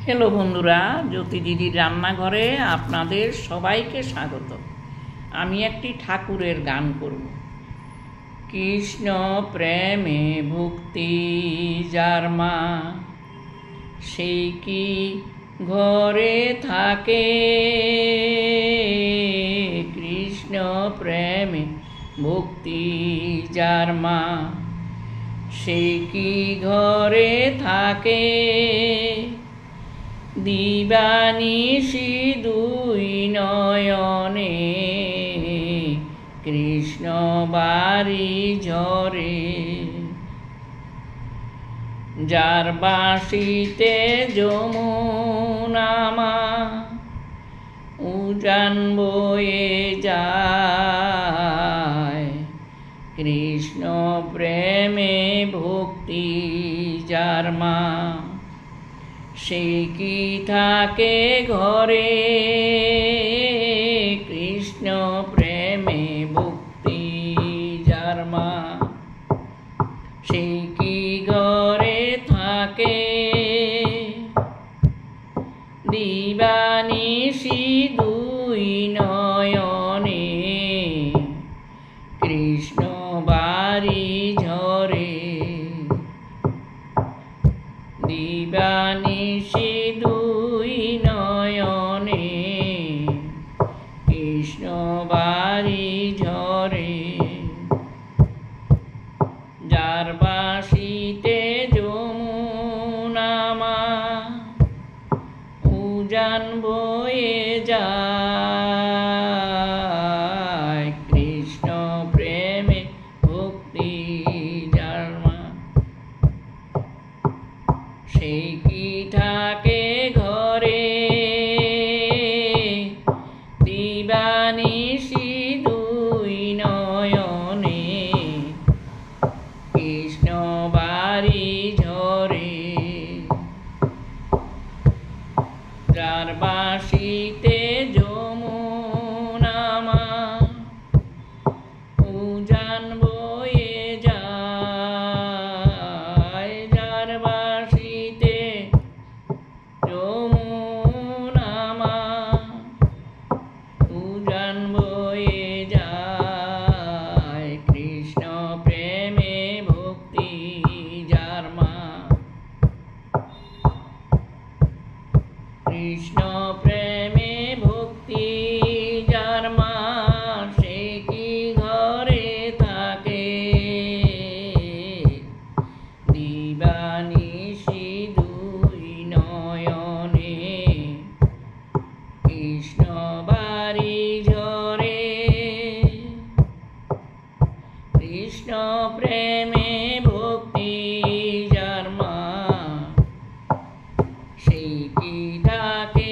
Hello বন্ধুরা, জ্যোতি দিদির রান্নাঘরে আপনাদের সবাইকে স্বাগত। আমি একটি ঠাকুরের গান করব। কৃষ্ণ প্রেমে ভক্তি যার মা, সেই কি ঘরে থাকে। কৃষ্ণ প্রেমে ভক্তি যার মা, সেই কি ঘরে থাকে। দিবানিশি দুই নয়নে কৃষ্ণ বাড়ি ঝরে। যার বাঁশিতে যমুনা মা উজান বয়ে যায়। কৃষ্ণ প্রেমে ভক্তি যার মা, সে কি থাকে ঘরে। কৃষ্ণ প্রেমে ভক্তি যার মা, সে কি ঘরে থাকে। দিবানিশি দুই নয়নে কৃষ্ণ বাড়ি ঝরে। দিবানিশি দুই নয়নে কৃষ্ণ বাড়ি ঝরে। যার বাঁশিতে যমুনা মা উজান বয়ে যায়। কৃষ্ণ প্রেমে ভক্তি যার মা, সেই কি থাকে ঘরে। দিবানিশি দুই নয়নে কৃষ্ণ বাড়ি ঝরে। যার বাঁশিতে যমুনা মা উজান বয়ে যায়। যার বাঁশিতে যমুনা মা উজান বয়ে যায়। কৃষ্ণ প্রেমে ভক্তি যার মা, কৃষ্ণ প্রেমে ভক্তি যার মা, সে কি ঘরে থাকে। দিবানিশি দুই নয়নে কৃষ্ণ বাড়ি ঝরে। কৃষ্ণ প্রেমে ভক্তি যার মা, সেই কি থাকে